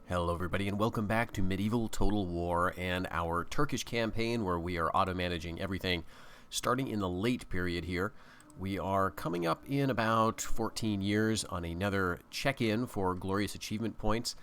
Hello everybody and welcome back to Medieval Total War and our Turkish campaign where we are auto-managing everything starting in the late period here. We are coming up in about 14 years on another check-in for glorious achievement points,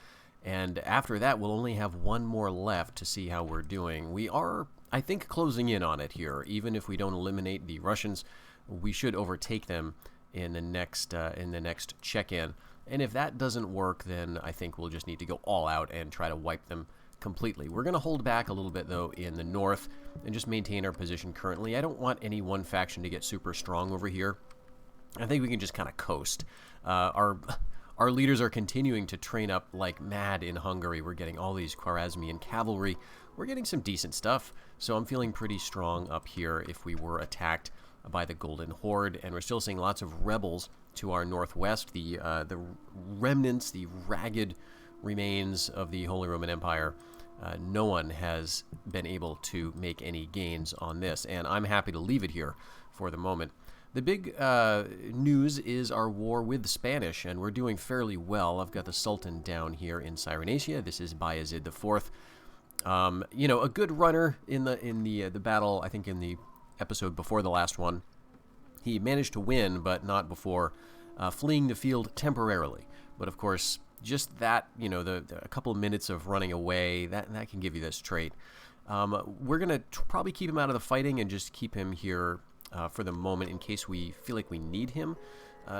and after that we'll only have one more left to see how we're doing. We are, I think, closing in on it here. Even if we don't eliminate the Russians, we should overtake them in the next check-in. And if that doesn't work, then I think we'll just need to go all out and try to wipe them completely. We're going to hold back a little bit, though, in the north and just maintain our position currently. I don't want any one faction to get super strong over here. I think we can just kind of coast. Our leaders are continuing to train up like mad in Hungary. We're getting all these Khwarezmian cavalry. We're getting some decent stuff, so I'm feeling pretty strong up here if we were attacked by the Golden Horde, and we're still seeing lots of rebels to our northwest, the remnants, the ragged remains of the Holy Roman Empire. No one has been able to make any gains on this, and I'm happy to leave it here for the moment. The big news is our war with the Spanish, and we're doing fairly well. I've got the Sultan down here in Cyrenaica. This is Bayezid IV. You know, a good runner in the battle. I think in the episode before the last one, he managed to win, but not before fleeing the field temporarily. But of course, just that, you know, a couple of minutes of running away, that can give you this trait. We're going to probably keep him out of the fighting and just keep him here for the moment in case we feel like we need him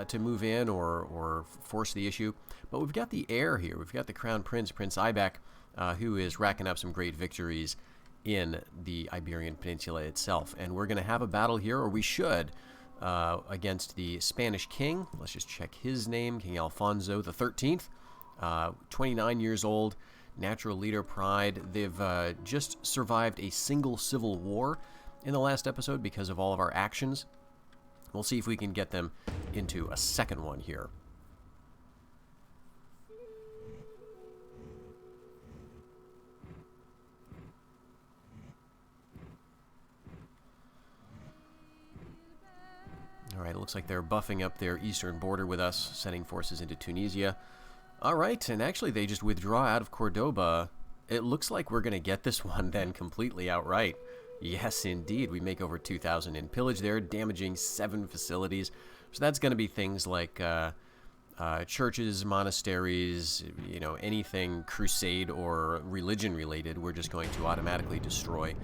to move in or force the issue. But we've got the heir here. We've got the Crown Prince, Prince Aybek, who is racking up some great victories in the Iberian Peninsula itself. And we're going to have a battle here, or we should, against the Spanish king. Let's just check his name, King Alfonso the 13th, 29 years old, natural leader pride. They've just survived a single civil war in the last episode because of all of our actions. We'll see if we can get them into a second one here. Alright, it looks like they're buffing up their eastern border with us, sending forces into Tunisia. Alright, and actually they just withdraw out of Cordoba. It looks like we're going to get this one then completely outright. Yes, indeed. We make over 2,000 in pillage there, damaging 7 facilities. So that's going to be things like churches, monasteries, you know, anything crusade or religion related, we're just going to automatically destroy.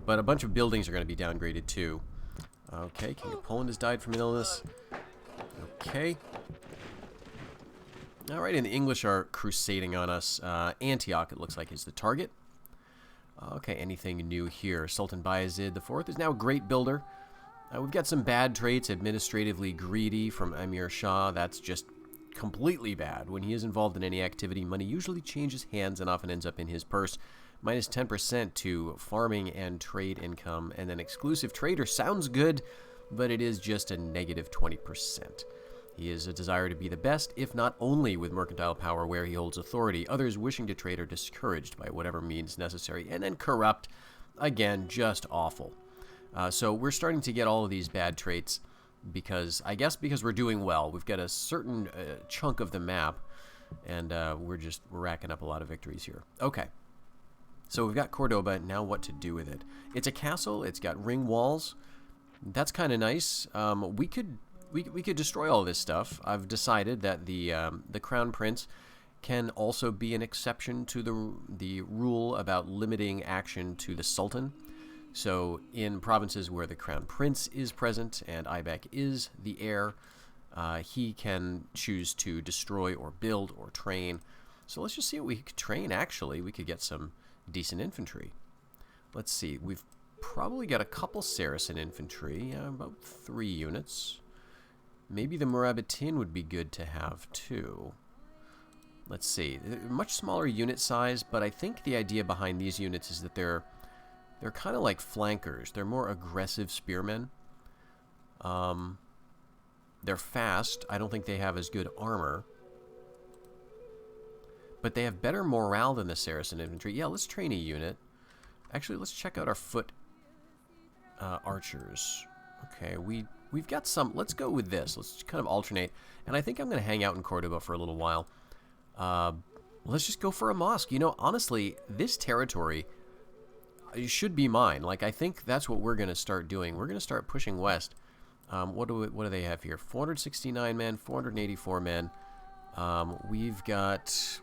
But a bunch of buildings are going to be downgraded too. Okay, King of Poland has died from illness. Okay. Alright, and the English are crusading on us. Antioch, it looks like, is the target. Okay, anything new here? Sultan Bayezid IV is now a great builder. We've got some bad traits. Administratively greedy from Emir Shah. That's just completely bad. When he is involved in any activity, money usually changes hands and often ends up in his purse. Minus 10% to farming and trade income, and then exclusive trader sounds good, but it is just a negative 20%. He is a desire to be the best, if not only with mercantile power where he holds authority. Others wishing to trade are discouraged by whatever means necessary, and then corrupt. Again, just awful. So we're starting to get all of these bad traits because we're doing well. We've got a certain chunk of the map, and we're racking up a lot of victories here. Okay. So we've got Cordoba. Now what to do with it? It's a castle. It's got ring walls. That's kind of nice. We could destroy all this stuff. I've decided that the Crown Prince can also be an exception to the rule about limiting action to the Sultan. So in provinces where the Crown Prince is present and Aybek is the heir, he can choose to destroy or build or train. So let's just see what we could train. Actually, we could get some decent infantry. Let's see. We've probably got a couple Saracen infantry, about 3 units. Maybe the Morabitin would be good to have too. Let's see. Much smaller unit size, but I think the idea behind these units is that they're kind of like flankers. They're more aggressive spearmen. They're fast. I don't think they have as good armor. But they have better morale than the Saracen infantry. Yeah, let's train a unit. Actually, let's check out our foot archers. Okay, we've got some. Let's go with this. Let's kind of alternate. And I think I'm going to hang out in Cordoba for a little while. Let's just go for a mosque. You know, honestly, this territory should be mine. Like, I think that's what we're going to start doing. We're going to start pushing west. What do they have here? 469 men, 484 men. We've got...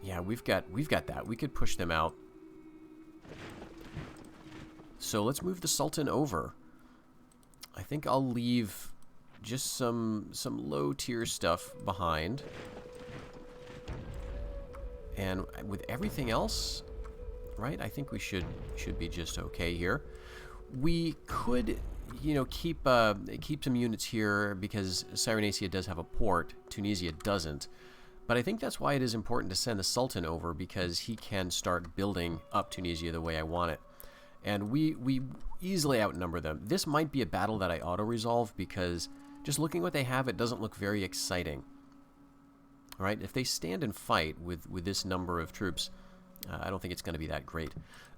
Yeah, we've got that. We could push them out. So let's move the Sultan over. I think I'll leave just some low tier stuff behind. And with everything else, right? I think we should be just okay here. We could, you know, keep some units here because Cyrenaica does have a port. Tunisia doesn't. But I think that's why it is important to send the Sultan over, because he can start building up Tunisia the way I want it. And we easily outnumber them. This might be a battle that I auto-resolve, because just looking what they have, it doesn't look very exciting. All right, if they stand and fight with this number of troops, I don't think it's going to be that great.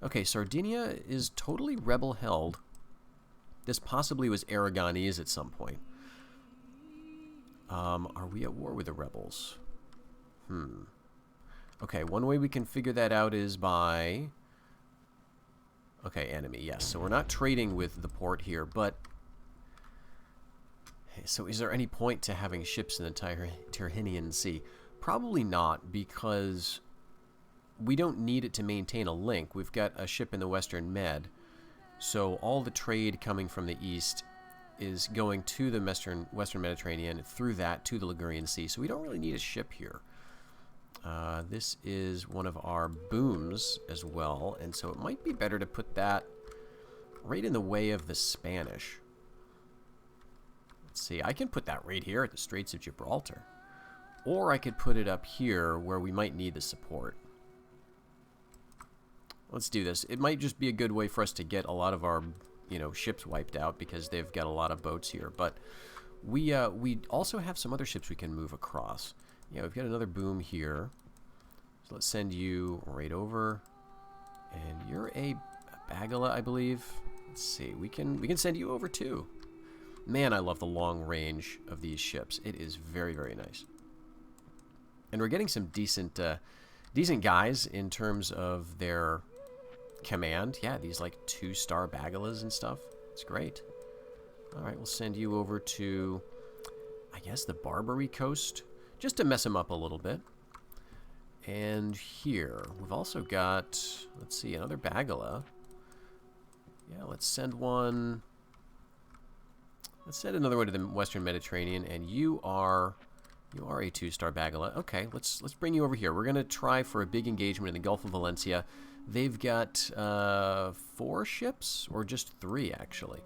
Okay, Sardinia is totally rebel-held. This possibly was Aragonese at some point. Are we at war with the rebels? Okay, one way we can figure that out is by... Okay, enemy, yes. So we're not trading with the port here, but... So is there any point to having ships in the Tyrrhenian Sea? Probably not, because we don't need it to maintain a link. We've got a ship in the Western Med, so all the trade coming from the east is going to the Western Mediterranean, through that to the Ligurian Sea, so we don't really need a ship here. This is one of our booms as well, and so it might be better to put that right in the way of the Spanish. Let's see, I can put that right here at the Straits of Gibraltar. Or I could put it up here where we might need the support. Let's do this. It might just be a good way for us to get a lot of our, you know, ships wiped out, because they've got a lot of boats here. But we also have some other ships we can move across. Yeah, we've got another boom here. So let's send you right over. And you're a Bagala, I believe. Let's see. We can send you over too. Man, I love the long range of these ships. It is very, very nice. And we're getting some decent guys in terms of their command. Yeah, these like 2-star Bagalas and stuff. It's great. All right, we'll send you over to, I guess, the Barbary coast, just to mess them up a little bit. And here, we've also got, let's see, another Bagala. Yeah, let's send one. Let's send another one to the Western Mediterranean, and you are a 2-star Bagala. Okay, let's bring you over here. We're going to try for a big engagement in the Gulf of Valencia. They've got 4 ships, or just 3, actually.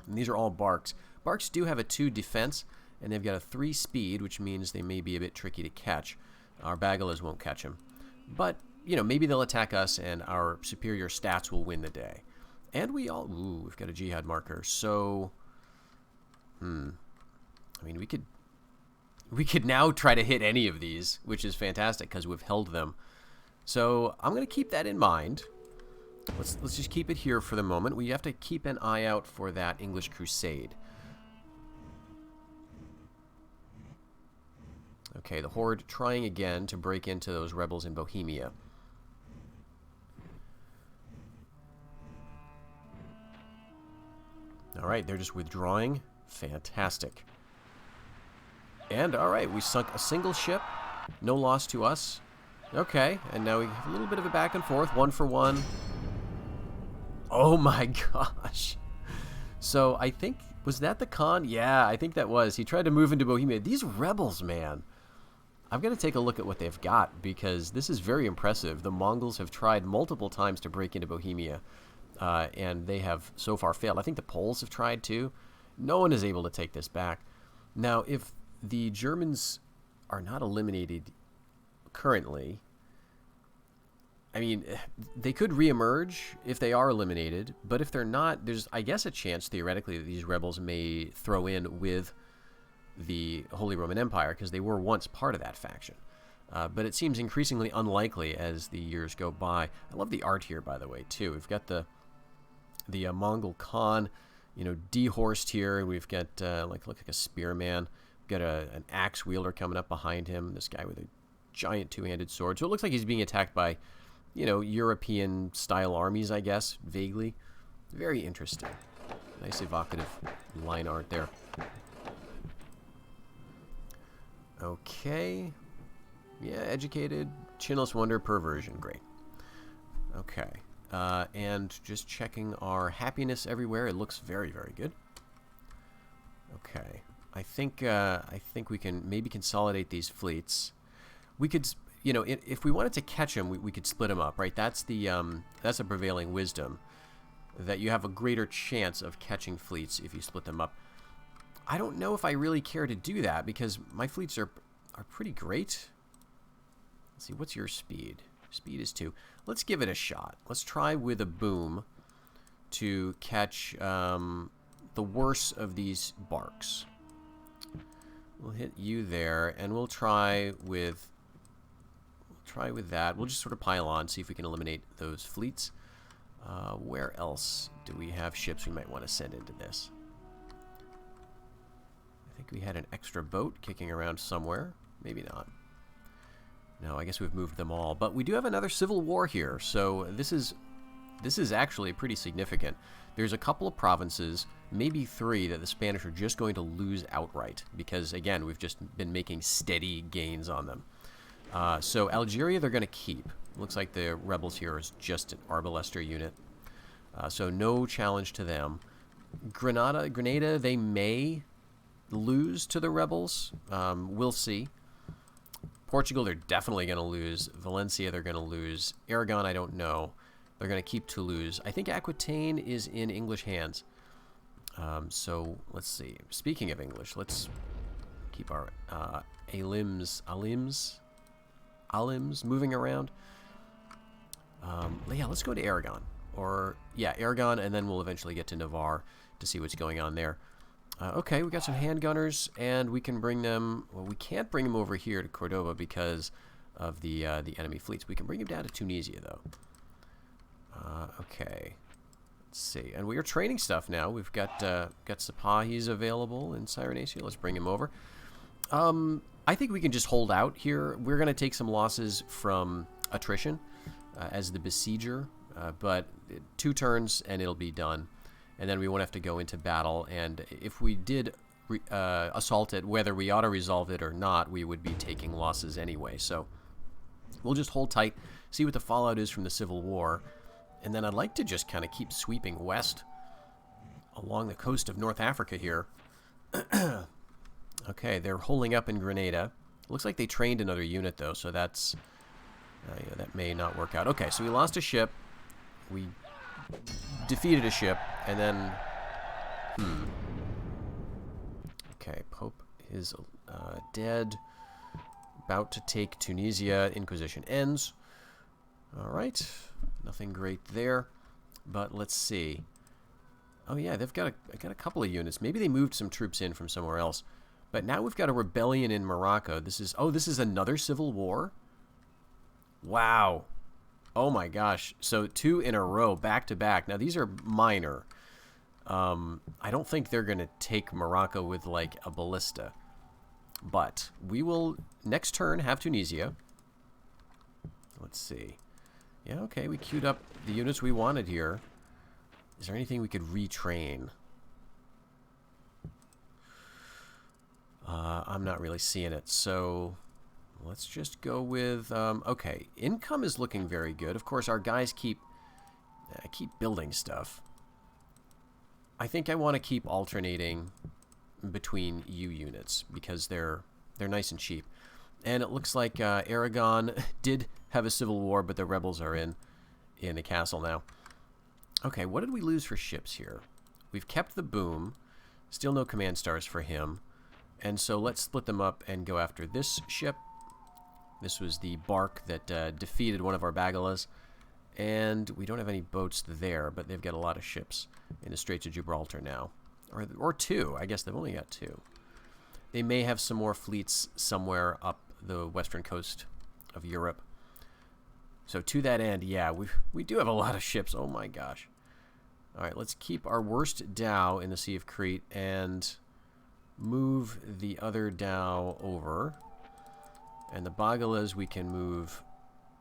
And these are all barks. Barks do have a 2 defense, and they've got a 3 speed, which means they may be a bit tricky to catch. Our Bagalas won't catch them. But, you know, maybe they'll attack us, and our superior stats will win the day. And we all... Ooh, we've got a jihad marker. So... I mean, we could now try to hit any of these, which is fantastic because we've held them. So I'm going to keep that in mind. Let's just keep it here for the moment. We have to keep an eye out for that English crusade. Okay, the Horde trying again to break into those rebels in Bohemia. All right, they're just withdrawing. Fantastic. And, alright, we sunk a single ship. No loss to us. Okay, and now we have a little bit of a back and forth. 1 for 1. Oh my gosh. So, I think... Was that the Khan? Yeah, I think that was. He tried to move into Bohemia. These rebels, man. I've got to take a look at what they've got, because this is very impressive. The Mongols have tried multiple times to break into Bohemia, and they have so far failed. I think the Poles have tried too. No one is able to take this back. Now, if the Germans are not eliminated currently, I mean, they could reemerge if they are eliminated, but if they're not, there's, I guess, a chance, theoretically, that these rebels may throw in with the Holy Roman Empire, because they were once part of that faction. But it seems increasingly unlikely as the years go by. I love the art here, by the way, too. We've got the Mongol Khan, you know, dehorsed here, and we've got look like a spearman. We've got an axe wielder coming up behind him. This guy with a giant two-handed sword. So it looks like he's being attacked by, you know, European-style armies, I guess, vaguely. Very interesting. Nice evocative line art there. Okay. Yeah, educated, chinless wonder, perversion. Great. Okay. And just checking our happiness everywhere. It looks very, very good. Okay. I think we can maybe consolidate these fleets. We could, you know, if we wanted to catch them, we could split them up, right? That's a prevailing wisdom, that you have a greater chance of catching fleets if you split them up. I don't know if I really care to do that because my fleets are pretty great. Let's see, what's your speed? Speed is 2. Let's give it a shot. Let's try with a boom to catch the worst of these barks. We'll hit you there, and we'll try with that. We'll just sort of pile on, see if we can eliminate those fleets. Where else do we have ships we might want to send into this? I think we had an extra boat kicking around somewhere. Maybe not. No, I guess we've moved them all. But we do have another civil war here, so this is actually pretty significant. There's a couple of provinces, maybe 3, that the Spanish are just going to lose outright because, again, we've just been making steady gains on them. So Algeria they're going to keep. Looks like the rebels here is just an Arbalester unit. So no challenge to them. Grenada, they may lose to the rebels. We'll see. Portugal, they're definitely going to lose. Valencia, they're going to lose. Aragon, I don't know. They're going to keep Toulouse. I think Aquitaine is in English hands. So let's see. Speaking of English, let's keep our alims moving around. Yeah, let's go to Aragon. Or, yeah, Aragon, and then we'll eventually get to Navarre to see what's going on there. Okay, we got some handgunners, and we can bring them... Well, we can't bring them over here to Cordoba because of the enemy fleets. We can bring them down to Tunisia, though. Okay. Let's see. And we are training stuff now. We've got Sapahis available in Cyrenacia. Let's bring him over. I think we can just hold out here. We're going to take some losses from attrition as the besieger, but 2 turns and it'll be done. And then we won't have to go into battle. And if we did assault it, whether we auto-resolve it or not, we would be taking losses anyway. So we'll just hold tight, see what the fallout is from the Civil War. And then I'd like to just kind of keep sweeping west along the coast of North Africa here. Okay, they're holding up in Grenada. Looks like they trained another unit, though, so that's... yeah, that may not work out. Okay, so we lost a ship. We defeated a ship, and then... Okay, Pope is dead. About to take Tunisia. Inquisition ends. Alright. Nothing great there. But let's see. Oh yeah, they've got a couple of units. Maybe they moved some troops in from somewhere else. But now we've got a rebellion in Morocco. This is another civil war? Wow. Oh my gosh. So 2 in a row, back to back. Now these are minor. I don't think they're going to take Morocco with like a ballista. But we will next turn have Tunisia. Let's see. Yeah, okay, we queued up the units we wanted here. Is there anything we could retrain? I'm not really seeing it, so let's just go with... okay, income is looking very good. Of course, our guys keep building stuff. I think I want to keep alternating between U units because they're nice and cheap. And it looks like Aragon did have a civil war, but the rebels are in the castle now. Okay, what did we lose for ships here? We've kept the boom. Still no command stars for him. And so let's split them up and go after this ship. This was the bark that defeated one of our Bagalas. And we don't have any boats there, but they've got a lot of ships in the Straits of Gibraltar now. Or 2. I guess they've only got 2. They may have some more fleets somewhere up the western coast of Europe. So to that end, yeah, we do have a lot of ships. Oh my gosh. All right, let's keep our worst dhow in the Sea of Crete and move the other dhow over. And the Bagalas we can move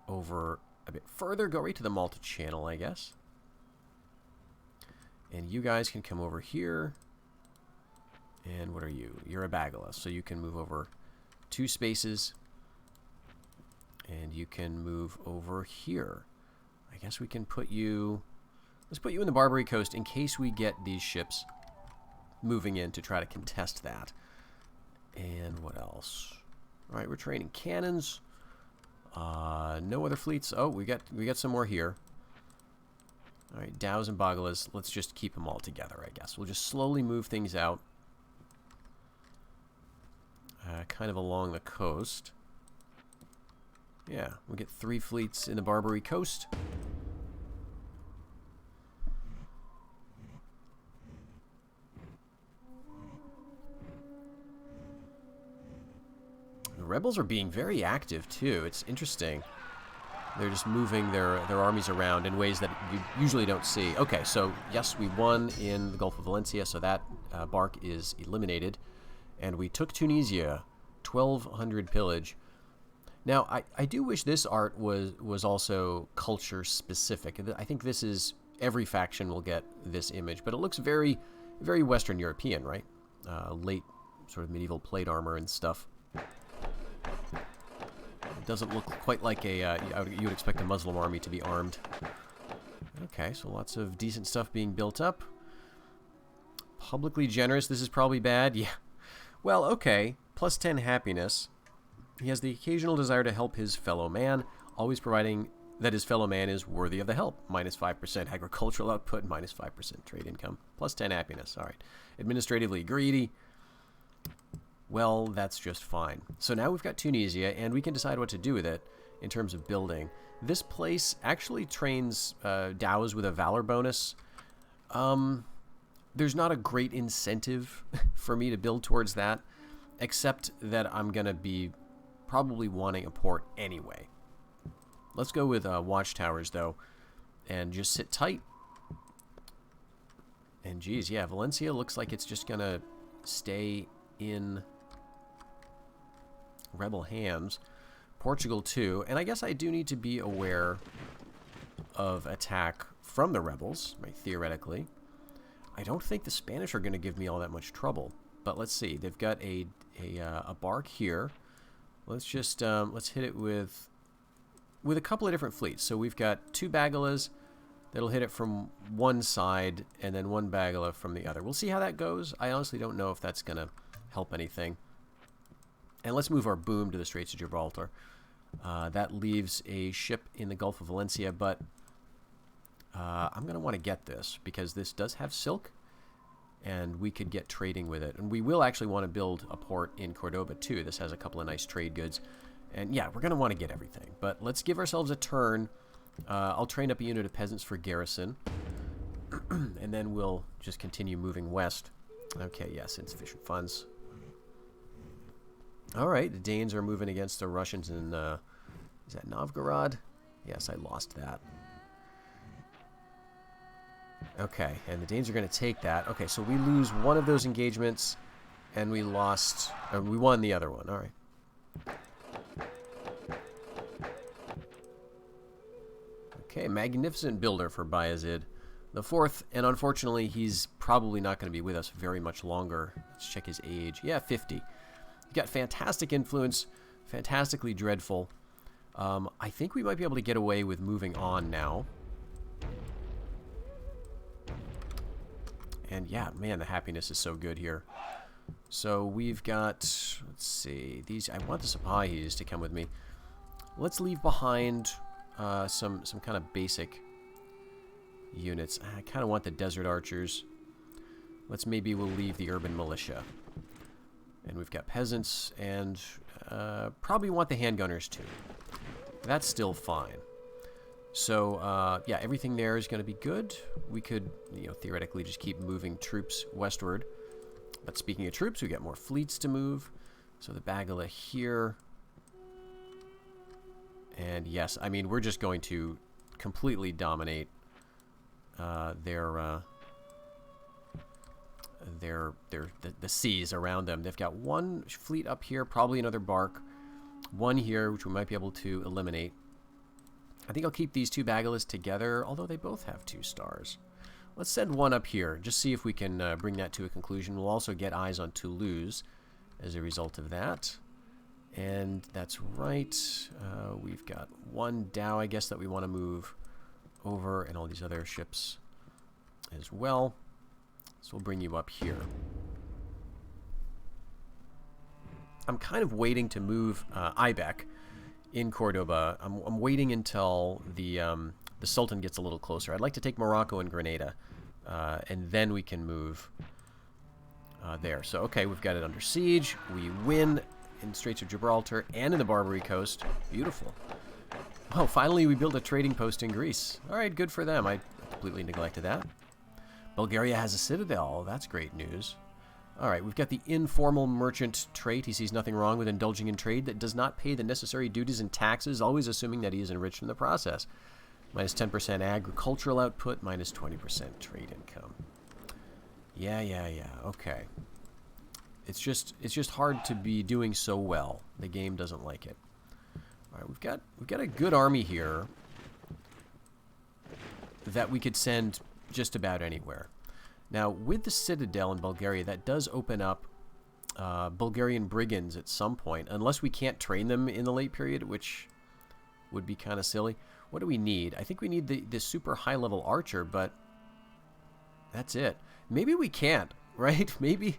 over a bit further. Go right to the Malta Channel, I guess. And you guys can come over here. And what are you? You're a Bagala, so you can move over 2 spaces. And you can move over here. I guess we can put you... Let's put you in the Barbary Coast in case we get these ships moving in to try to contest that. And what else? All right, we're training cannons. No other fleets. Oh, we got some more here. All right, Dows and Bagalas. Let's just keep them all together, I guess. We'll just slowly move things out. Kind of along the coast. Yeah, we'll get 3 fleets in the Barbary Coast. The rebels are being very active, too. It's interesting. They're just moving their armies around in ways that you usually don't see. Okay, so, yes, we won in the Gulf of Valencia, so that bark is eliminated. And we took Tunisia, 1,200 pillage. Now, I do wish this art was also culture-specific. I think this is... Every faction will get this image, but it looks very, very Western European, right? Late sort of medieval plate armor and stuff. It doesn't look quite like a... you would expect a Muslim army to be armed. Okay, so lots of decent stuff being built up. Publicly generous. This is probably bad. Yeah. Well, okay. Plus 10 happiness. He has the occasional desire to help his fellow man, always providing that his fellow man is worthy of the help. Minus 5% agricultural output, minus 5% trade income. Plus 10 happiness. All right. Administratively greedy. Well, that's just fine. So now we've got Tunisia, and we can decide what to do with it in terms of building. This place actually trains Dows with a valor bonus. There's not a great incentive for me to build towards that, except that I'm going to be probably wanting a port anyway. Let's go with watchtowers, though, and just sit tight. And geez, yeah, Valencia looks like it's just going to stay in rebel hands. Portugal, too. And I guess I do need to be aware of attack from the rebels, right, theoretically. I don't think the Spanish are going to give me all that much trouble. But let's see. They've got a bark here. Let's just let's hit it with a couple of different fleets. So we've got 2 Bagalas that'll hit it from one side, and then 1 Bagala from the other. We'll see how that goes. I honestly don't know if that's going to help anything. And let's move our boom to the Straits of Gibraltar. That leaves a ship in the Gulf of Valencia, but I'm going to want to get this because this does have silk, and we could get trading with it. And we will actually want to build a port in Cordoba, too. This has a couple of nice trade goods. And, yeah, we're going to want to get everything. But let's give ourselves a turn. I'll train up a unit of peasants for garrison. And then we'll just continue moving west. Okay, yes, insufficient funds. All right, the Danes are moving against the Russians in... is that Novgorod? Yes, I lost that. Okay, and the Danes are going to take that. Okay, so we lose one of those engagements, and we lost... we won the other one. All right. Okay, magnificent builder for Bayezid the Fourth, and unfortunately, he's probably not going to be with us very much longer. Let's check his age. Yeah, 50. He's got fantastic influence, fantastically dreadful. I think we might be able to get away with moving on now. And yeah, man, the happiness is so good here. So we've got, let's see, these. I want the Sipahis to come with me. Let's leave behind some kind of basic units. I kind of want the desert archers. Maybe we'll leave the urban militia. And we've got peasants, and probably want the handgunners too. That's still fine. So, yeah, everything there is going to be good. We could, theoretically just keep moving troops westward. But speaking of troops, we got more fleets to move. So the Bagala here. And yes, I mean, we're just going to completely dominate the seas around them. They've got one fleet up here, probably another bark. One here, which we might be able to eliminate. I think I'll keep these two Bagalas together, although they both have 2 stars. Let's send one up here, just see if we can bring that to a conclusion. We'll also get eyes on Toulouse as a result of that. And that's right. We've got 1 Dow, I guess, that we want to move over, and all these other ships as well. So we'll bring you up here. I'm kind of waiting to move Ibec in Cordoba. I'm waiting until the Sultan gets a little closer. I'd like to take Morocco and Grenada, and then we can move there. So, okay, we've got it under siege. We win in Straits of Gibraltar and in the Barbary Coast. Beautiful. Oh, finally we built a trading post in Greece. All right, good for them. I completely neglected that. Bulgaria has a citadel. That's great news. All right, we've got the informal merchant trait. He sees nothing wrong with indulging in trade that does not pay the necessary duties and taxes, always assuming that he is enriched in the process. Minus 10% agricultural output, minus 20% trade income. Yeah. Okay. It's just hard to be doing so well. The game doesn't like it. All right, we've got a good army here that we could send just about anywhere. Now, with the citadel in Bulgaria, that does open up Bulgarian brigands at some point, unless we can't train them in the late period, which would be kind of silly. What do we need? I think we need the super high-level archer, but that's it. Maybe we can't, right? Maybe.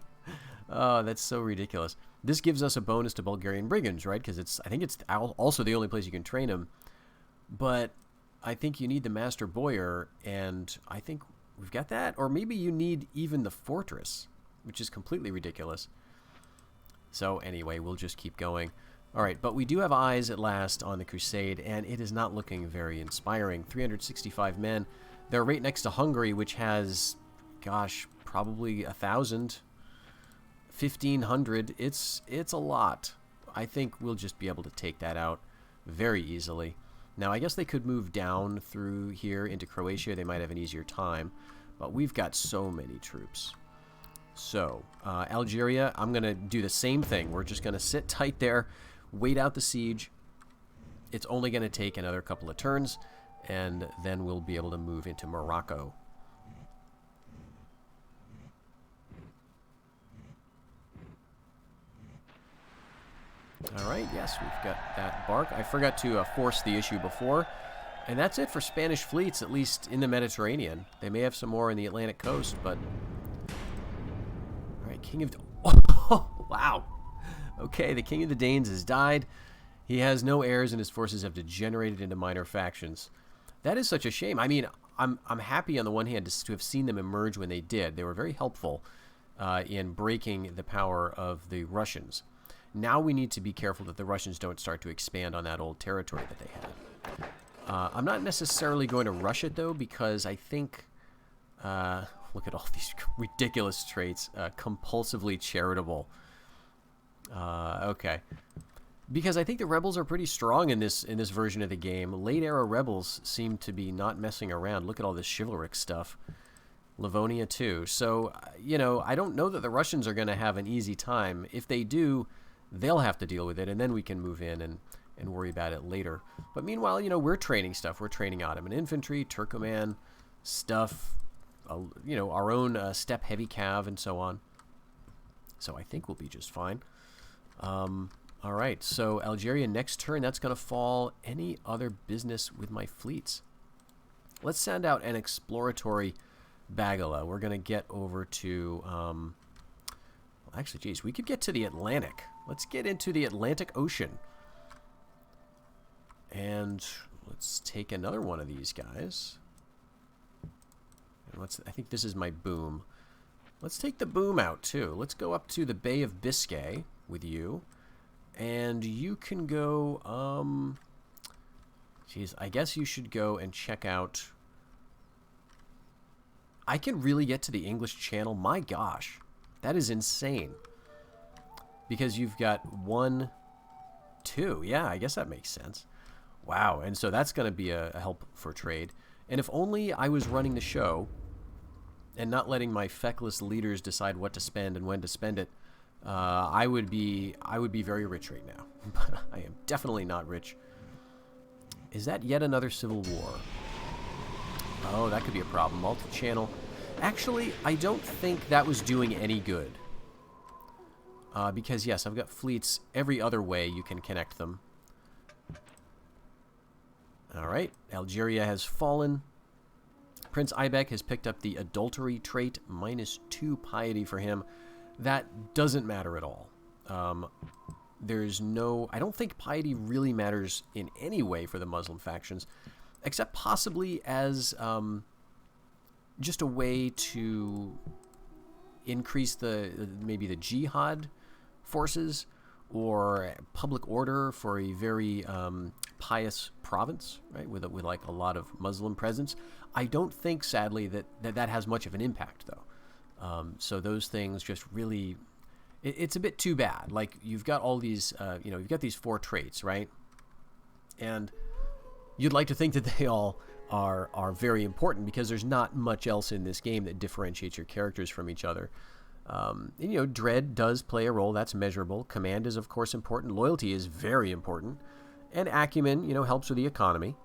Oh, that's so ridiculous. This gives us a bonus to Bulgarian brigands, right? Because I think it's also the only place you can train them. But I think you need the master boyar, and I think we've got that. Or maybe you need even the fortress, which is completely ridiculous. So anyway, we'll just keep going. All right, but we do have eyes at last on the crusade, and it is not looking very inspiring. 365 men. They're right next to Hungary, which has, gosh, probably 1,000, 1,500. It's a lot. I think we'll just be able to take that out very easily. Now, I guess they could move down through here into Croatia. They might have an easier time, but we've got so many troops. So, Algeria, I'm going to do the same thing. We're just going to sit tight there, wait out the siege. It's only going to take another couple of turns, and then we'll be able to move into Morocco. All right, yes, we've got that bark. I forgot to force the issue before. And that's it for Spanish fleets, at least in the Mediterranean. They may have some more in the Atlantic coast, but... All right, King of... Oh, wow. Okay, the King of the Danes has died. He has no heirs, and his forces have degenerated into minor factions. That is such a shame. I mean, I'm happy on the one hand to have seen them emerge when they did. They were very helpful in breaking the power of the Russians. Now we need to be careful that the Russians don't start to expand on that old territory that they had. I'm not necessarily going to rush it, though, because I think... look at all these ridiculous traits. Compulsively charitable. Okay. Because I think the rebels are pretty strong in this version of the game. Late-era rebels seem to be not messing around. Look at all this chivalric stuff. Livonia, too. So, you know, I don't know that the Russians are going to have an easy time. If they do... they'll have to deal with it, and then we can move in and worry about it later. But meanwhile, you know, we're training stuff. We're training Ottoman infantry, Turkoman stuff, you know, our own steppe heavy cav and so on. So I think we'll be just fine. All right, so Algeria next turn, that's going to fall. Any other business with my fleets? Let's send out an exploratory Bagala. We're going to get over to... actually, geez, we could get to the Atlantic. Let's get into the Atlantic Ocean. And let's take another one of these guys. And I think this is my boom. Let's take the boom out, too. Let's go up to the Bay of Biscay with you. And you can go, geez, I guess you should go and check out... I can really get to the English Channel? My gosh. That is insane. Because you've got 1, 2. Yeah, I guess that makes sense. Wow, and so that's going to be a help for trade. And if only I was running the show and not letting my feckless leaders decide what to spend and when to spend it, I would be very rich right now, but I am definitely not rich. Is that yet another civil war? Oh, that could be a problem. Multi-channel. Actually, I don't think that was doing any good. Because, yes, I've got fleets every other way you can connect them. Alright, Algeria has fallen. Prince Aibek has picked up the adultery trait, -2 piety for him. That doesn't matter at all. There's no... I don't think piety really matters in any way for the Muslim factions, except possibly as just a way to increase maybe the jihad forces or public order for a very pious province, right, with like a lot of Muslim presence. I don't think, sadly, that has much of an impact, though. So those things just really, it's a bit too bad. Like, you've got all these, you've got these 4 traits, right? And you'd like to think that they all are very important, because there's not much else in this game that differentiates your characters from each other. And, dread does play a role. That's measurable. Command is, of course, important. Loyalty is very important. And acumen, helps with the economy.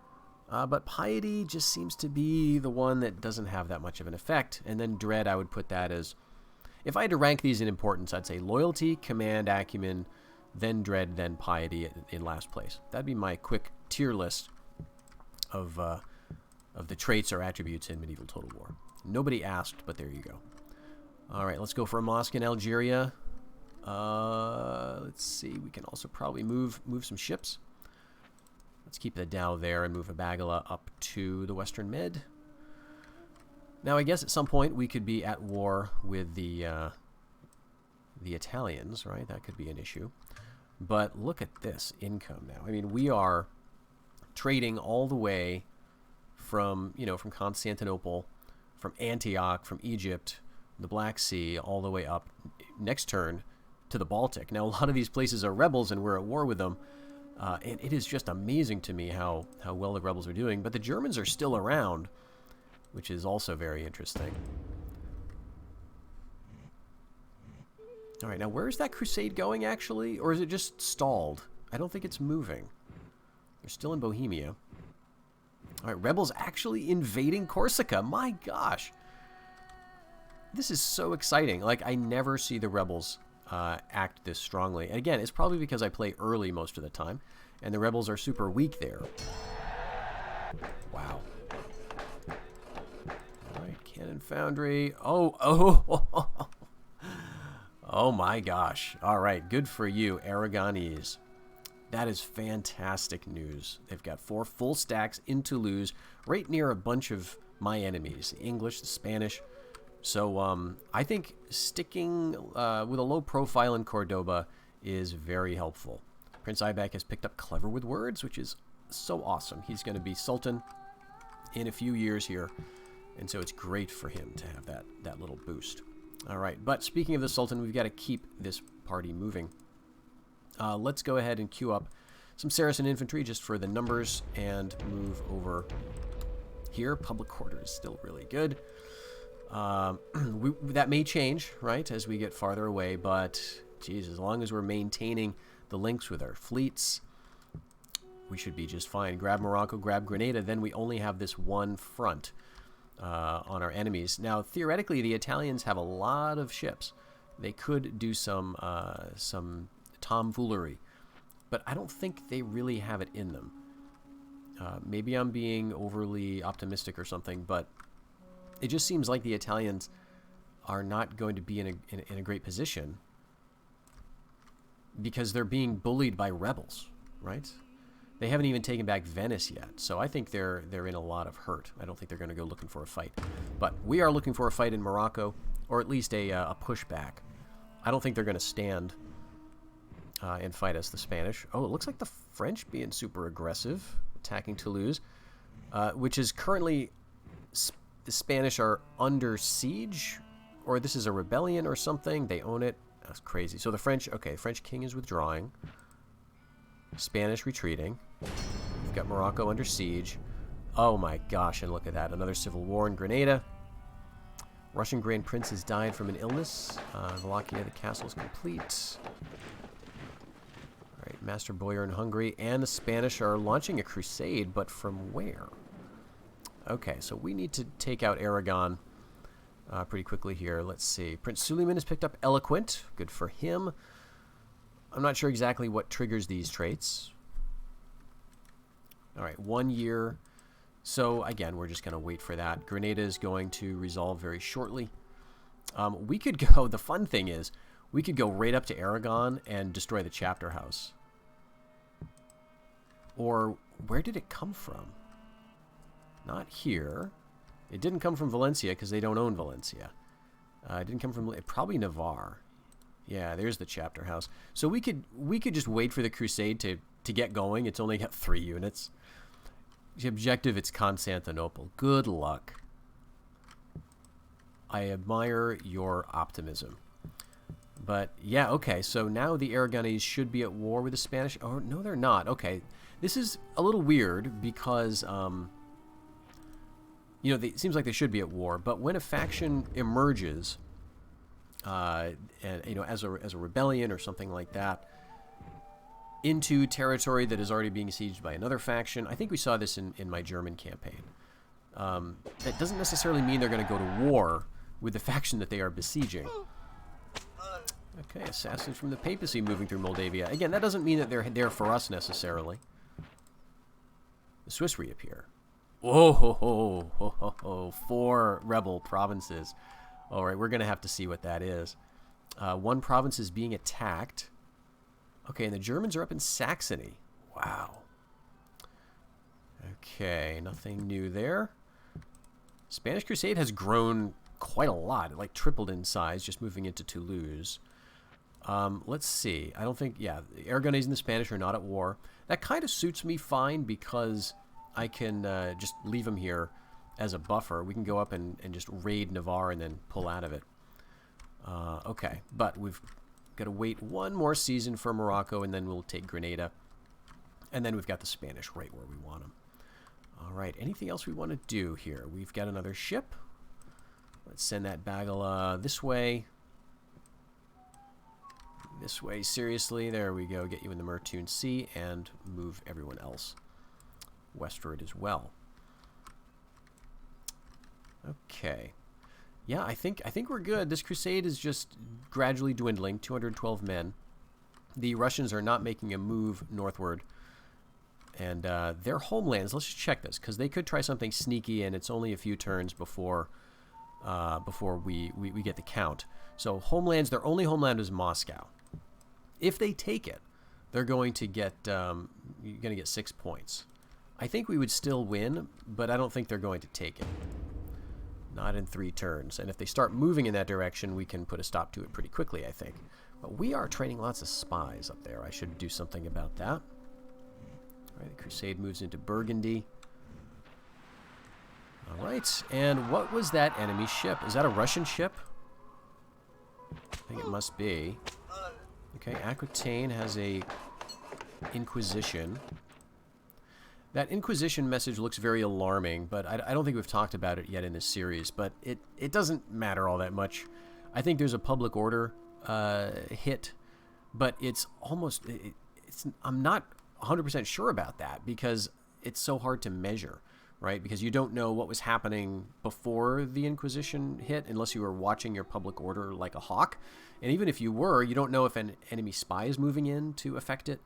But piety just seems to be the one that doesn't have that much of an effect. And then dread, I would put that as... If I had to rank these in importance, I'd say loyalty, command, acumen, then dread, then piety in last place. That'd be my quick tier list of the traits or attributes in Medieval Total War. Nobody asked, but there you go. All right, let's go for a mosque in Algeria. Let's see. We can also probably move some ships. Let's keep the Dow there and move a Bagala up to the Western Med. Now, I guess at some point we could be at war with the Italians, right? That could be an issue. But look at this income now. I mean, we are trading all the way from, from Constantinople, from Antioch, from Egypt, the Black Sea, all the way up next turn to the Baltic. Now, a lot of these places are rebels, and we're at war with them. And it is just amazing to me how well the rebels are doing. But the Germans are still around, which is also very interesting. All right, now where is that crusade going, actually? Or is it just stalled? I don't think it's moving. They're still in Bohemia. All right, rebels actually invading Corsica. My gosh. This is so exciting. Like, I never see the rebels act this strongly. And again, it's probably because I play early most of the time, and the rebels are super weak there. Wow. All right, cannon foundry. Oh my gosh. All right, good for you, Aragonese. That is fantastic news. They've got 4 full stacks in Toulouse, right near a bunch of my enemies, the English, the Spanish. So I think sticking with a low profile in Cordoba is very helpful. Prince Aibak has picked up Clever with Words, which is so awesome. He's going to be Sultan in a few years here, and so it's great for him to have that little boost. All right, but speaking of the Sultan, we've got to keep this party moving. Let's go ahead and queue up some Saracen infantry just for the numbers and move over here. Public quarter is still really good. That may change, right, as we get farther away, but, geez, as long as we're maintaining the links with our fleets, we should be just fine. Grab Morocco, grab Grenada, then we only have this one front on our enemies. Now, theoretically, the Italians have a lot of ships. They could do some tomfoolery, but I don't think they really have it in them. Maybe I'm being overly optimistic or something, but it just seems like the Italians are not going to be in a great position because they're being bullied by rebels, right? They haven't even taken back Venice yet, so I think they're in a lot of hurt. I don't think they're going to go looking for a fight. But we are looking for a fight in Morocco, or at least a pushback. I don't think they're going to stand and fight us, the Spanish. Oh, it looks like the French being super aggressive, attacking Toulouse, which is currently... The Spanish are under siege, or this is a rebellion or something. They own it. That's crazy. So the French, okay, French king is withdrawing. Spanish retreating. We've got Morocco under siege. Oh my gosh, and look at that. Another civil war in Grenada. Russian Grand Prince has died from an illness. Wallachia, the castle is complete. All right, Master Boyar in Hungary and the Spanish are launching a crusade, but from where? Okay, so we need to take out Aragon pretty quickly here. Let's see. Prince Suleiman has picked up Eloquent. Good for him. I'm not sure exactly what triggers these traits. All right, 1 year. So, again, we're just going to wait for that. Grenada is going to resolve very shortly. We could go... The fun thing is, we could go right up to Aragon and destroy the chapter house. Or, where did it come from? Not here. It didn't come from Valencia because they don't own Valencia. It didn't come from... Probably Navarre. Yeah, there's the chapter house. So we could just wait for the crusade to get going. It's only got 3 units. The objective, it's Constantinople. Good luck. I admire your optimism. But, yeah, okay, so now the Aragonese should be at war with the Spanish. Oh, no, they're not. Okay, this is a little weird because, you know, it seems like they should be at war. But when a faction emerges, and, you know, as a rebellion or something like that, into territory that is already being sieged by another faction. I think we saw this in my German campaign. That doesn't necessarily mean they're going to go to war with the faction that they are besieging. Okay, assassins from the papacy moving through Moldavia. Again, that doesn't mean that they're there for us necessarily. The Swiss reappear. Whoa, ho, ho, ho, ho, ho. 4 rebel provinces. All right, we're going to have to see what that is. 1 province is being attacked. Okay, and the Germans are up in Saxony. Wow. Okay, nothing new there. Spanish Crusade has grown quite a lot. It like tripled in size, just moving into Toulouse. Let's see. I don't think, yeah, the Aragonese and the Spanish are not at war. That kind of suits me fine because I can just leave them here as a buffer. We can go up and just raid Navarre and then pull out of it. Okay, but we've got to wait 1 more season for Morocco, and then we'll take Grenada. And then we've got the Spanish right where we want them. All right, anything else we want to do here? We've got another ship. Let's send that Bagala this way. This way, seriously. There we go. Get you in the Mertun Sea and move everyone else westward as well. Okay. Yeah, I think we're good. This crusade is just gradually dwindling. 212 men. The Russians are not making a move northward. And their homelands, let's just check this, because they could try something sneaky, and it's only a few turns before we get the count. So homelands, their only homeland is Moscow. If they take it, they're going to get 6 points. I think we would still win, but I don't think they're going to take it. Not in 3 turns. And if they start moving in that direction, we can put a stop to it pretty quickly, I think. But we are training lots of spies up there. I should do something about that. All right, the crusade moves into Burgundy. All right, and what was that enemy ship? Is that a Russian ship? I think it must be. Okay, Aquitaine has a Inquisition. That Inquisition message looks very alarming, but I don't think we've talked about it yet in this series, but it doesn't matter all that much. I think there's a public order hit, but it's almost... I'm not 100% sure about that because it's so hard to measure, right? Because you don't know what was happening before the Inquisition hit unless you were watching your public order like a hawk. And even if you were, you don't know if an enemy spy is moving in to affect it.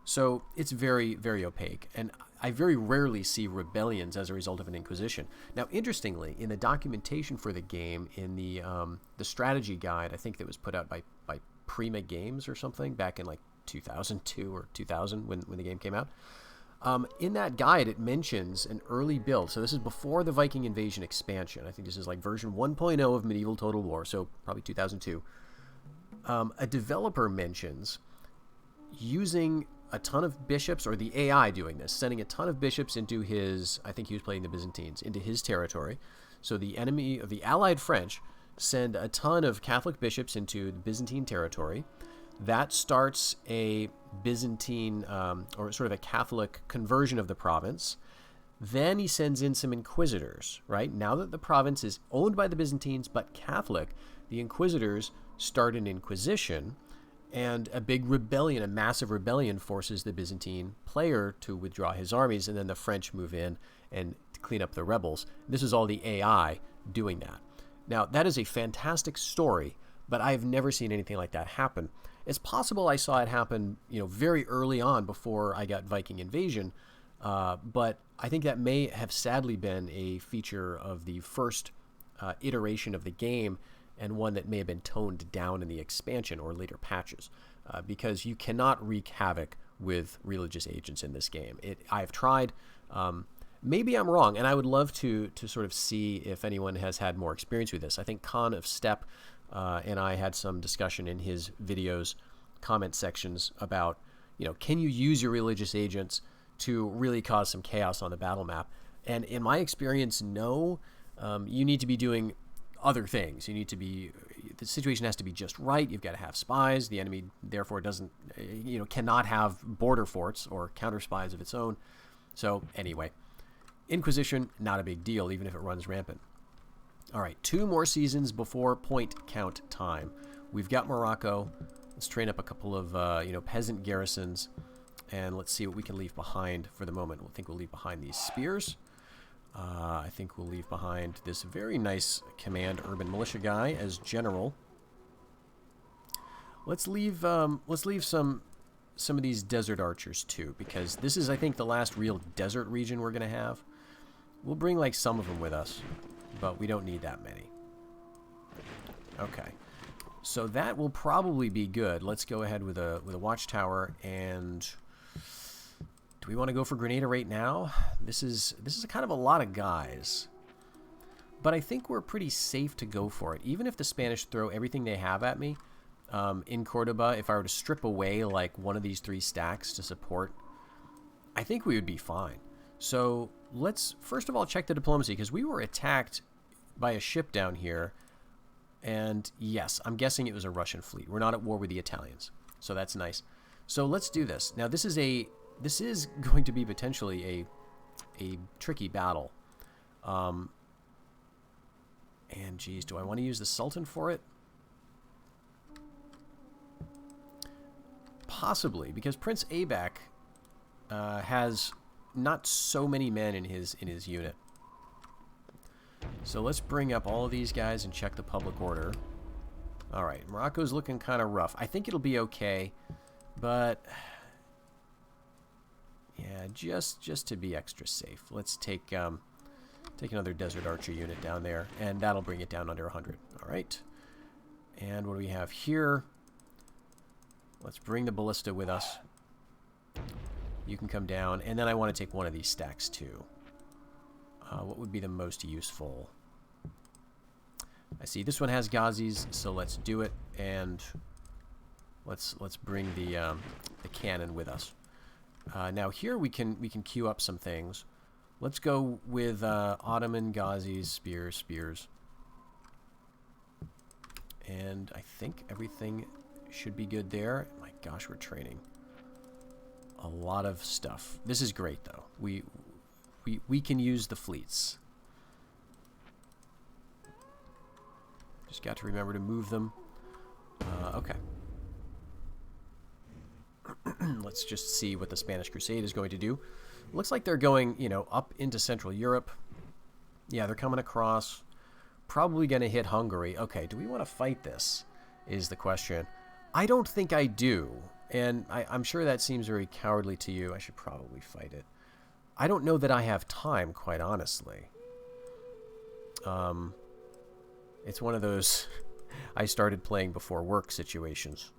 So it's very, very opaque. And I very rarely see rebellions as a result of an Inquisition. Now, interestingly, in the documentation for the game, in the strategy guide, I think that was put out by Prima Games or something back in like 2002 or 2000 when the game came out. In that guide, it mentions an early build. So this is before the Viking Invasion expansion. I think this is like version 1.0 of Medieval Total War, so probably 2002. A developer mentions using a ton of bishops, or the AI doing this, sending a ton of bishops into his, I think he was playing the Byzantines, into his territory. So the enemy, of the allied French, send a ton of Catholic bishops into the Byzantine territory. That starts a Byzantine, or sort of a Catholic conversion of the province. Then he sends in some inquisitors, right? Now that the province is owned by the Byzantines but Catholic, the inquisitors start an inquisition, and a big rebellion, a massive rebellion, forces the Byzantine player to withdraw his armies, and then the French move in and clean up the rebels. This is all the AI doing that. Now, that is a fantastic story, but I've never seen anything like that happen. It's possible I saw it happen, very early on before I got Viking Invasion, but I think that may have sadly been a feature of the first iteration of the game, and one that may have been toned down in the expansion or later patches, because you cannot wreak havoc with religious agents in this game. I've tried. Maybe I'm wrong, and I would love to sort of see if anyone has had more experience with this. I think Khan of Steppe and I had some discussion in his videos, comment sections about, can you use your religious agents to really cause some chaos on the battle map? And in my experience, no. You need to be doing other things. The situation has to be just right. You've got to have spies. The enemy, therefore, cannot have border forts or counter spies of its own. So anyway, Inquisition, not a big deal, even if it runs rampant. All right, 2 more seasons before point count time. We've got Morocco. Let's train up a couple of, peasant garrisons, and let's see what we can leave behind for the moment. I think we'll leave behind these spears. I think we'll leave behind this very nice command urban militia guy as general. Let's leave some of these desert archers too, because this is, I think, the last real desert region we're gonna have. We'll bring like some of them with us, but we don't need that many. Okay, so that will probably be good. Let's go ahead with a watchtower. And do we want to go for Grenada right now? This is kind of a lot of guys, but I think we're pretty safe to go for it. Even if the Spanish throw everything they have at me in Cordoba, if I were to strip away like one of these 3 stacks to support, I think we would be fine. So let's first of all check the diplomacy, because we were attacked by a ship down here, and yes, I'm guessing it was a Russian fleet. We're not at war with the Italians, so that's nice. So let's do this. Now this is going to be potentially a tricky battle. And geez, do I want to use the Sultan for it? Possibly, because Prince Abak has not so many men in his unit. So let's bring up all of these guys and check the public order. All right, Morocco's looking kind of rough. I think it'll be okay, but yeah, just to be extra safe, let's take another Desert Archer unit down there, and that'll bring it down under 100. All right, and what do we have here? Let's bring the Ballista with us. You can come down, and then I want to take one of these stacks too. What would be the most useful? I see this one has Ghazis, so let's do it, and let's bring the cannon with us. Now here we can queue up some things. Let's go with Ottoman, Ghazis, spears, and I think everything should be good there. My gosh, we're training a lot of stuff. This is great though. We can use the fleets. Just got to remember to move them. Okay. Let's just see what the Spanish Crusade is going to do. Looks like they're going, up into Central Europe. Yeah, they're coming across. Probably going to hit Hungary. Okay, do we want to fight this? Is the question. I don't think I do. And I'm sure that seems very cowardly to you. I should probably fight it. I don't know that I have time, quite honestly. It's one of those I started playing before work situations.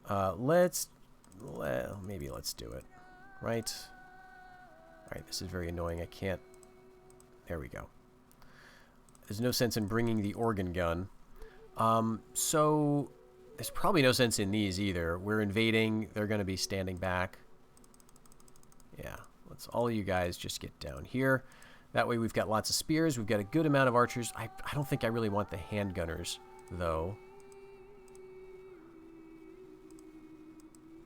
Maybe let's do it. Right? Alright, this is very annoying. I can't... There we go. There's no sense in bringing the organ gun. So... There's probably no sense in these either. We're invading. They're going to be standing back. Yeah. Let's all you guys just get down here. That way we've got lots of spears. We've got a good amount of archers. I don't think I really want the handgunners, though.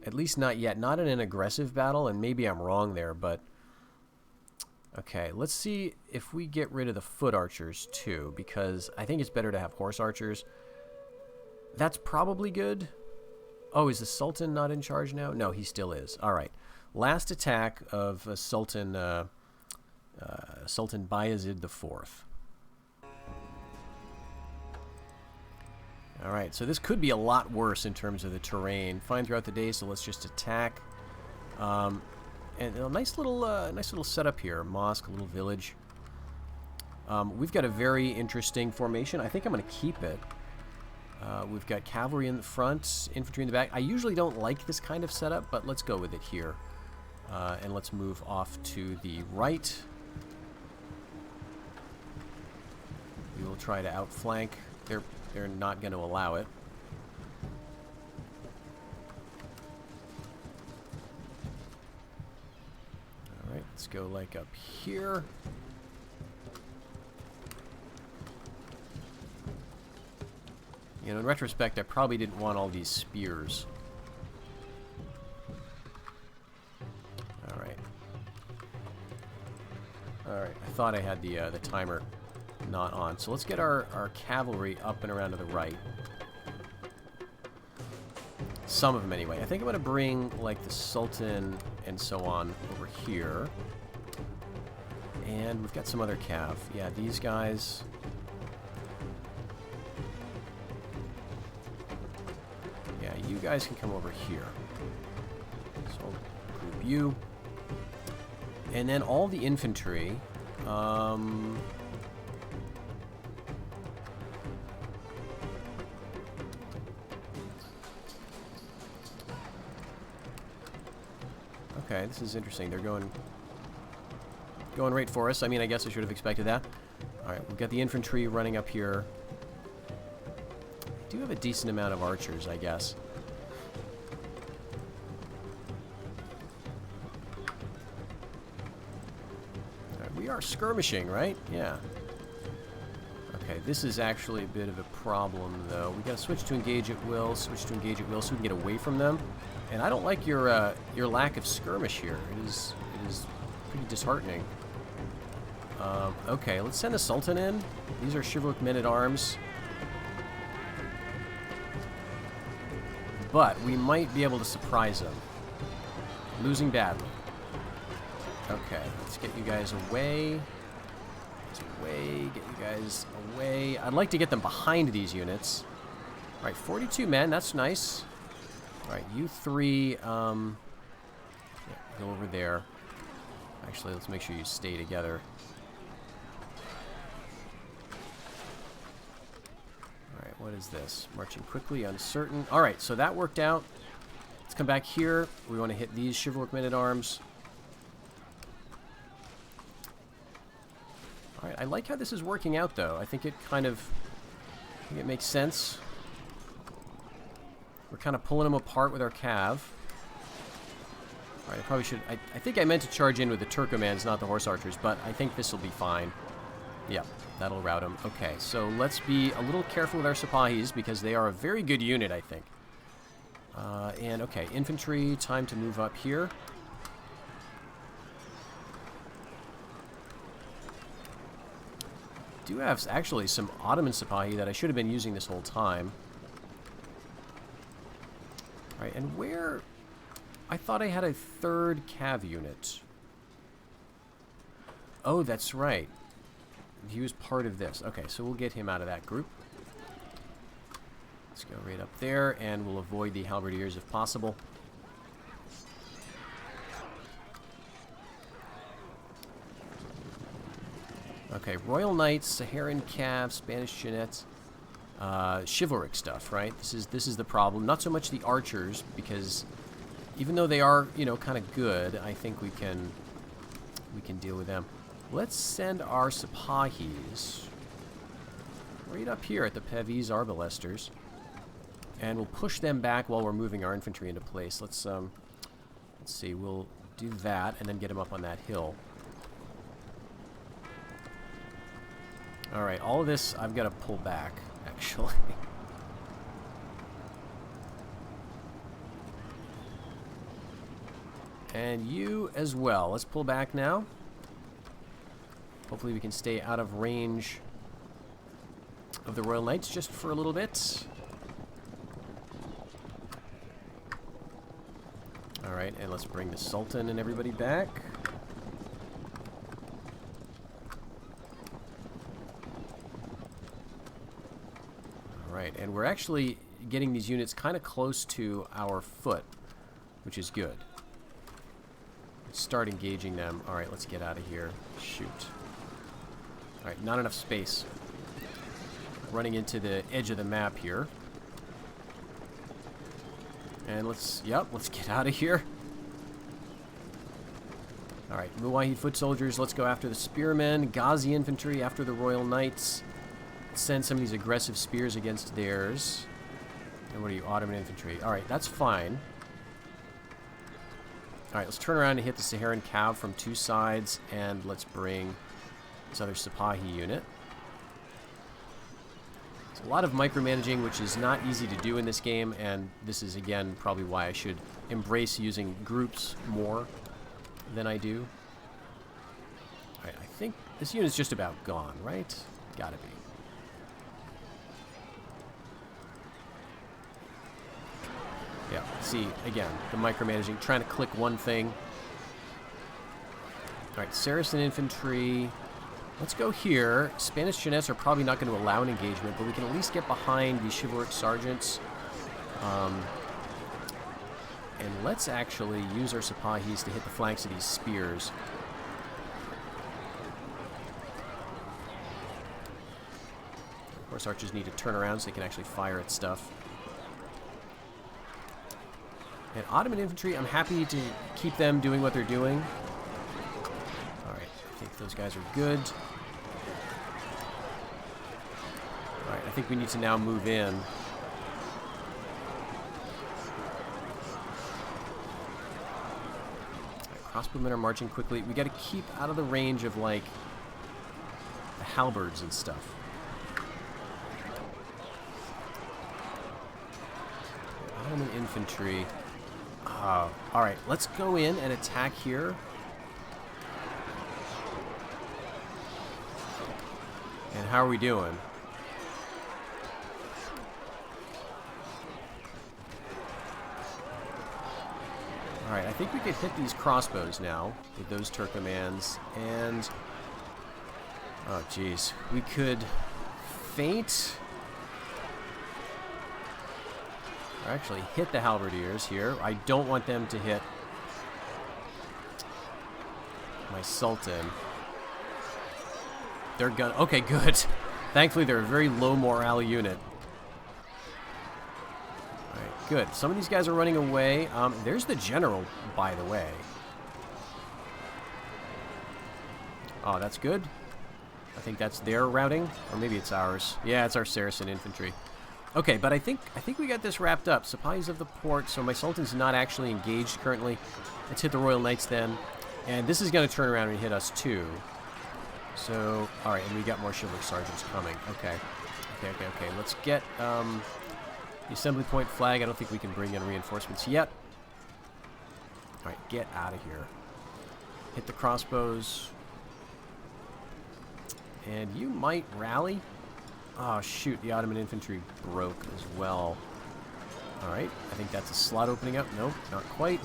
At least not yet. Not in an aggressive battle, and maybe I'm wrong there, but... Okay, let's see if we get rid of the foot archers too, because I think it's better to have horse archers. That's probably good. Oh, is the Sultan not in charge now? No, he still is. All right. Last attack of Sultan Bayezid IV. All right, so this could be a lot worse in terms of the terrain. Fine throughout the day, so let's just attack. And a nice little setup here. Mosque, a little village. We've got a very interesting formation. I think I'm going to keep it. We've got cavalry in the front, infantry in the back. I usually don't like this kind of setup, but let's go with it here. And let's move off to the right. We will try to outflank. They're not going to allow it. All right, let's go like up here. You know, in retrospect, I probably didn't want all these spears. All right. All right, I thought I had the timer not on. So let's get our cavalry up and around to the right. Some of them anyway. I think I'm going to bring like the Sultan and so on over here. And we've got some other cav. Yeah, these guys. Yeah, you guys can come over here. So I'll group you. And then all the infantry. Okay, this is interesting. They're going right for us. I mean, I guess I should have expected that. All right, we've got the infantry running up here. I do have a decent amount of archers, I guess. All right, we are skirmishing, right? Yeah. Okay, this is actually a bit of a problem, though. We got to switch to engage at will, so we can get away from them. And I don't like your lack of skirmish here. It is pretty disheartening. Okay, let's send the Sultan in. These are chivalric men-at-arms. But we might be able to surprise them. Losing badly. Okay, let's get you guys away. Get you guys away. I'd like to get them behind these units. All right, 42 men. That's nice. All right, you three, yeah, go over there. Actually, let's make sure you stay together. All right, what is this? Marching quickly, uncertain. All right, so that worked out. Let's come back here. We want to hit these chivalric men-at-arms. All right, I like how this is working out, though. I think it makes sense. We're kind of pulling them apart with our cav. All right, I probably should... I think I meant to charge in with the Turkomans, not the horse archers, but I think this will be fine. Yeah, that'll rout them. Okay, so let's be a little careful with our Sipahis, because they are a very good unit, I think. And, okay, infantry, time to move up here. Do have, actually, some Ottoman Sipahi that I should have been using this whole time. All right, and where... I thought I had a third cav unit. Oh, that's right. He was part of this. Okay, so we'll get him out of that group. Let's go right up there, and we'll avoid the halberdiers if possible. Okay, Royal Knights, Saharan Cav, Spanish Jeannettes. Chivalric stuff, right? This is the problem. Not so much the archers, because even though they are, you know, kind of good, I think we can deal with them. Let's send our Sipahis right up here at the Pevese Arbalesters, and we'll push them back while we're moving our infantry into place. Let's see. We'll do that and then get them up on that hill. All right, all of this I've got to pull back, actually. And you as well. Let's pull back now. Hopefully we can stay out of range of the Royal Knights just for a little bit. Alright, and let's bring the Sultan and everybody back. Alright, and we're actually getting these units kind of close to our foot, which is good. Let's start engaging them. Alright, let's get out of here. Shoot. Alright, not enough space. Running into the edge of the map here. And let's get out of here. Alright, Muwahid foot soldiers, let's go after the spearmen. Ghazi infantry after the Royal Knights. Let's send some of these aggressive spears against theirs. And what are you, Ottoman infantry? Alright, that's fine. Alright, let's turn around and hit the Saharan Cav from two sides. And let's bring this other Sipahi unit. A lot of micromanaging, which is not easy to do in this game, and this is, again, probably why I should embrace using groups more than I do. Alright, I think this unit's just about gone, right? Gotta be. Yeah, see, again, the micromanaging, trying to click one thing. Alright, Saracen infantry. Let's go here. Spanish Jeunesse are probably not going to allow an engagement, but we can at least get behind these chivalric sergeants. And let's actually use our Sipahis to hit the flanks of these spears. Of course, archers need to turn around so they can actually fire at stuff. And Ottoman infantry, I'm happy to keep them doing what they're doing. Alright, I think those guys are good. Alright, I think we need to now move in. Alright, crossbowmen are marching quickly. We gotta keep out of the range of, like, the halberds and stuff. Ottoman infantry. Alright, let's go in and attack here. And how are we doing? Alright, I think we could hit these crossbows now with those Turkomans. And... oh, jeez. We could feint... or actually hit the halberdiers here. I don't want them to hit my Sultan. They're gonna... okay, good. Thankfully, they're a very low morale unit. Alright, good. Some of these guys are running away. There's the general, by the way. Oh, that's good. I think that's their routing. Or maybe it's ours. Yeah, it's our Saracen infantry. Okay, but I think we got this wrapped up. Sipahis of the port, so my Sultan's not actually engaged currently. Let's hit the Royal Knights then. And this is going to turn around and hit us too. So, alright, and we got more chivalric sergeants coming. Okay. Okay. Let's get the assembly point flag. I don't think we can bring in reinforcements yet. Alright, get out of here. Hit the crossbows. And you might rally. Oh, shoot, the Ottoman infantry broke as well. Alright, I think that's a slot opening up. Nope, not quite.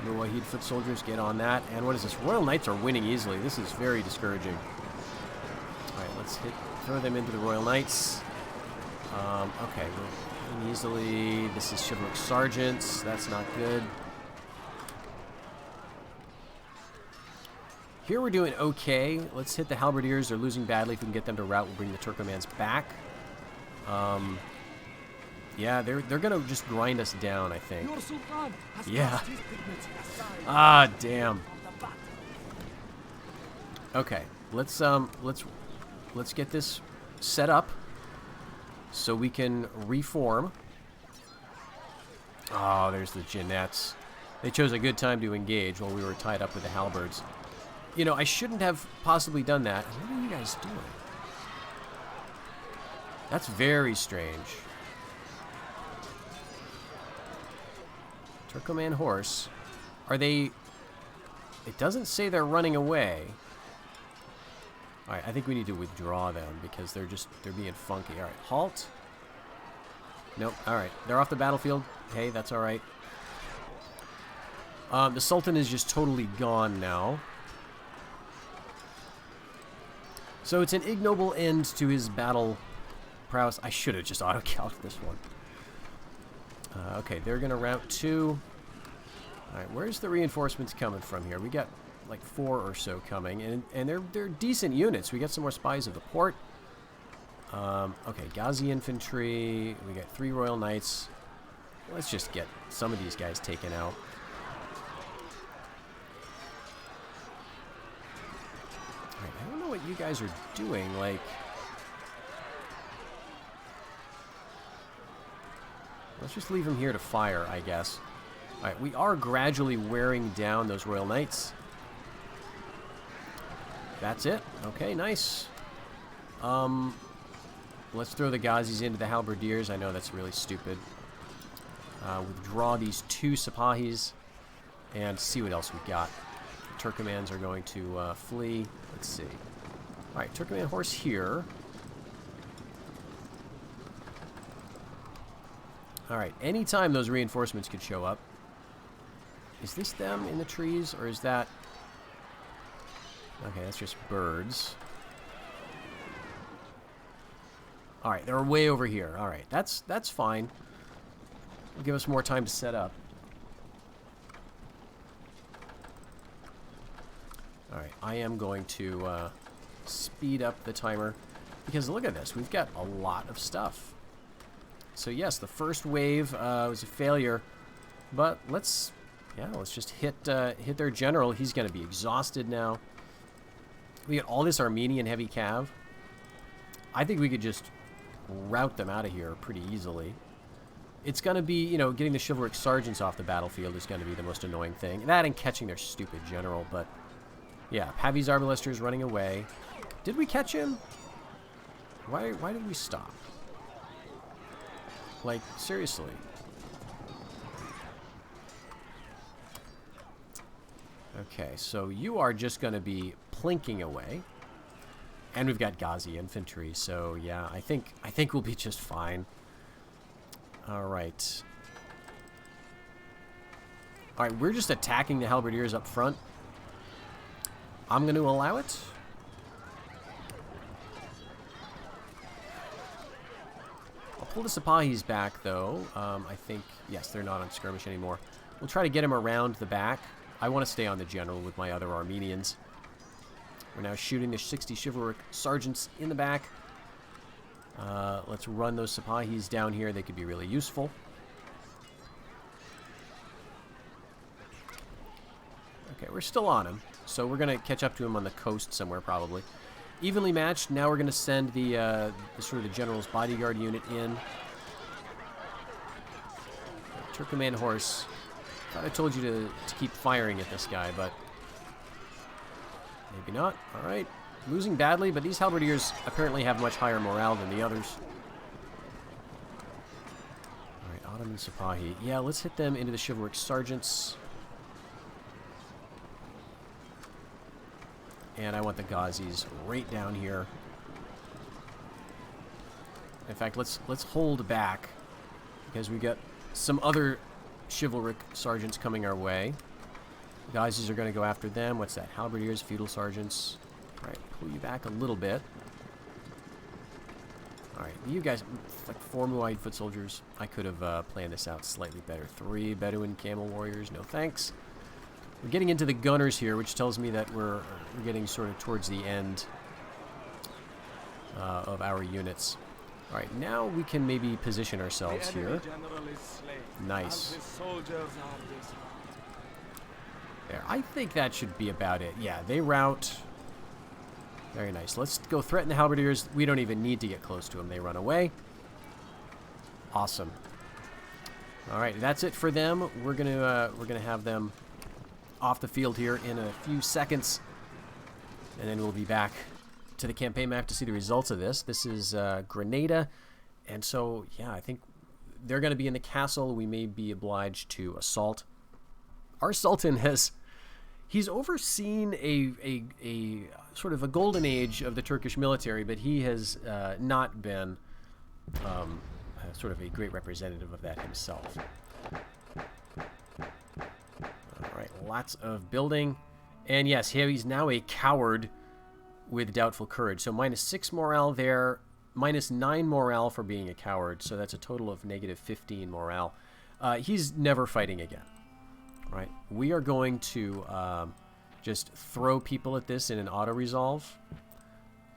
Muwahid foot soldiers, get on that. And what is this? Royal Knights are winning easily. This is very discouraging. Alright, let's throw them into the Royal Knights. Okay, we're winning easily. This is chivalric sergeants. That's not good. Here we're doing okay. Let's hit the halberdiers. They're losing badly. If we can get them to rout, we'll bring the Turkomans back. Yeah, they're gonna just grind us down, I think. Yeah. Ah, damn. Okay, let's get this set up so we can reform. Oh, there's the Jeunesse. They chose a good time to engage while we were tied up with the halberds. You know, I shouldn't have possibly done that. What are you guys doing? That's very strange. Turkoman horse. Are they... It doesn't say they're running away. Alright, I think we need to withdraw them because they're being funky. Alright, halt. Nope, alright. They're off the battlefield. Hey, that's alright. The Sultan is just totally gone now. So it's an ignoble end to his battle prowess. I should have just auto-calced this one. Okay, they're going to route 2. Alright, where's the reinforcements coming from here? We got like 4 or so coming, and they're decent units. We got some more spies of the port. Okay, Ghazi infantry. We got 3 Royal Knights. Let's just get some of these guys taken out. Alright, I don't know what you guys are doing, like... Let's just leave them here to fire, I guess. Alright, we are gradually wearing down those Royal Knights. That's it. Okay, nice. Let's throw the Ghazis into the Halberdiers. I know that's really stupid. Withdraw these 2 Sipahis and see what else we got. The Turkomans are going to flee. Let's see. Alright, Turkoman horse here. Alright, anytime those reinforcements could show up. Is this them in the trees, or is that... Okay, that's just birds. Alright, they're way over here. Alright, that's fine. It'll give us more time to set up. Alright, I am going to speed up the timer. Because look at this, we've got a lot of stuff. So yes, the first wave was a failure. But let's just hit their general. He's going to be exhausted now. We got all this Armenian heavy cav. I think we could just rout them out of here pretty easily. It's going to be, you know, getting the chivalric sergeants off the battlefield is going to be the most annoying thing. That and catching their stupid general, but... Yeah, Pavi's Arbalesters running away. Did we catch him? Why did we stop? Like, seriously. Okay, so you are just going to be plinking away. And we've got Ghazi infantry, so yeah, I think we'll be just fine. Alright. Alright, we're just attacking the Halberdiers up front. I'm going to allow it. I'll pull the Sipahis back, though. I think, yes, they're not on skirmish anymore. We'll try to get him around the back. I want to stay on the general with my other Armenians. We're now shooting the 60 chivalric sergeants in the back. Let's run those Sipahis down here. They could be really useful. Okay, we're still on him. So we're going to catch up to him on the coast somewhere, probably. Evenly matched. Now we're going to send the sort of the general's bodyguard unit in. Turkoman horse. Thought I told you to keep firing at this guy, but maybe not. All right. Losing badly, but these halberdiers apparently have much higher morale than the others. All right, Ottoman Sipahi. Yeah, let's hit them into the chivalric sergeants. And I want the Ghazis right down here. In fact, let's hold back because we got some other chivalric sergeants coming our way. The Ghazis are going to go after them. What's that? Halberdiers, feudal sergeants. All right, pull you back a little bit. All right, you guys, like 4 Muayyid foot soldiers. I could have planned this out slightly better. 3 Bedouin camel warriors. No thanks. We're getting into the gunners here, which tells me that we're getting sort of towards the end of our units. All right, now we can maybe position ourselves here. Nice. There, I think that should be about it. Yeah, they rout. Very nice. Let's go threaten the halberdiers. We don't even need to get close to them. They run away. Awesome. All right, that's it for them. We're gonna have them off the field here in a few seconds, and then we'll be back to the campaign map to see the results of this. This is Grenada, and so yeah, I think they're going to be in the castle. We may be obliged to assault. Our Sultan He's overseen a sort of a golden age of the Turkish military, but he has not been sort of a great representative of that himself. All right, lots of building. And yes, he's now a coward with doubtful courage. So -6 morale there, -9 morale for being a coward. So that's a total of -15 morale. He's never fighting again. Right? We are going to just throw people at this in an auto-resolve.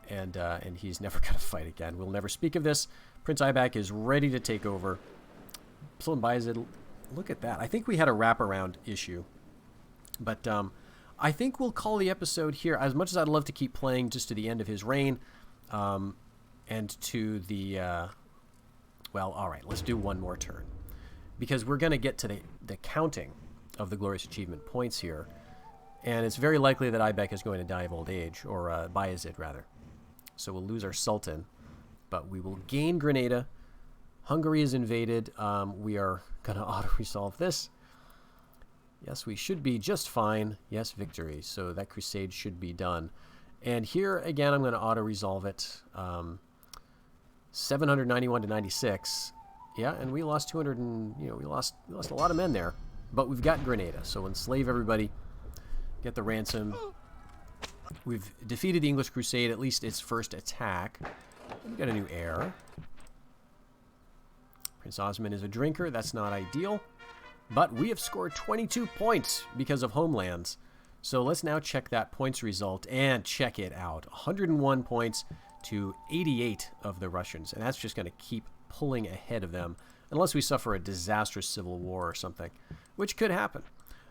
And he's never going to fight again. We'll never speak of this. Prince Aybak is ready to take over. Sultan Bayezid, look at that. I think we had a wraparound issue. But I think we'll call the episode here. As much as I'd love to keep playing just to the end of his reign, and to the... well, all right, let's do one more turn. Because we're going to get to the counting of the Glorious Achievement points here. And it's very likely that Aybak is going to die of old age, or Bayezid, rather. So we'll lose our Sultan, but we will gain Grenada. Hungary is invaded. We are going to auto-resolve this. Yes, we should be just fine. Yes, victory. So that crusade should be done. And here, again, I'm going to auto-resolve it. 791 to 96. Yeah, and we lost 200 and, we lost a lot of men there. But we've got Grenada, so enslave everybody. Get the ransom. We've defeated the English Crusade, at least its first attack. We've got a new heir. Prince Osman is a drinker. That's not ideal. But we have scored 22 points because of homelands. So let's now check that points result and check it out. 101 points to 88 of the Russians. And that's just going to keep pulling ahead of them unless we suffer a disastrous civil war or something, which could happen.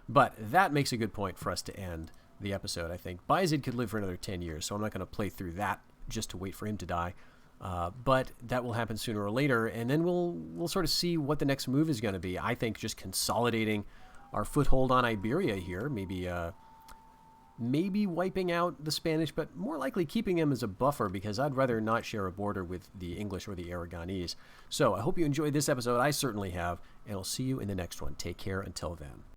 But that makes a good point for us to end the episode, I think. Bayezid could live for another 10 years, so I'm not going to play through that just to wait for him to die. But that will happen sooner or later, and then we'll sort of see what the next move is going to be. I think just consolidating our foothold on Iberia here, maybe wiping out the Spanish, but more likely keeping them as a buffer because I'd rather not share a border with the English or the Aragonese. So I hope you enjoyed this episode. I certainly have, and I'll see you in the next one. Take care until then.